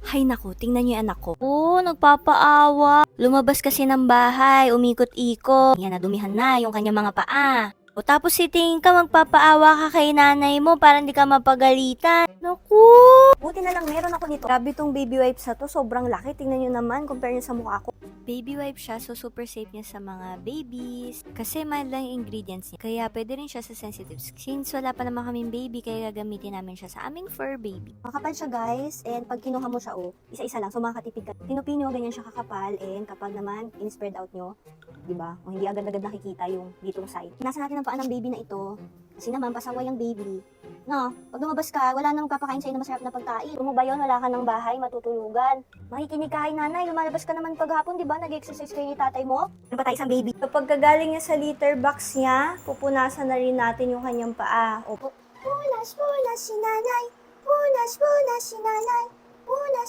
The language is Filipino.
Hay naku, tingnan niyo yung anak ko. Oo, nagpapaawa. Lumabas kasi ng bahay, umikot-ikot. Yan, nadumihan na yung kanyang mga paa. O tapos si tingin ka magpapaawa ka kay nanay mo para hindi ka mapagalitan. Naku! Buti na lang meron ako nito. Grabe tong baby wipes na to, sobrang laki. Tingnan niyo naman, compare niyo sa mukha ko. Baby wipe siya, so super safe niya sa mga babies. Kasi mild lang yung ingredients niya. Kaya pwede rin siya sa sensitive skin. Since wala pa naman kaming baby, kaya gagamitin namin siya sa aming fur baby. Makapal siya guys, and pag kinuha mo siya isa-isa lang, so makakatipid ka. Pinupino, ganyan siya kakapal, and kapag naman in-spread out nyo, diba? O hindi agad-agad nakikita yung ditong side. Nasa natin ang paa ng baby na ito, kasi naman pasaway ang baby. No, pag lumabas ka, wala nang magpapakain sa'yo na masarap na pagkain. Kung mo ba yun, wala ka ng bahay, matutulugan. Makikinig ka kay nanay, lumalabas ka naman paghapon, di ba? Nag-exercise kayo ni tatay mo. Ano pa tayo, isang baby? Kapag kagaling niya sa litter box niya, pupunasan na rin natin yung kanyang paa. O, punas, punas si nanay. Punas, punas si nanay. Punas.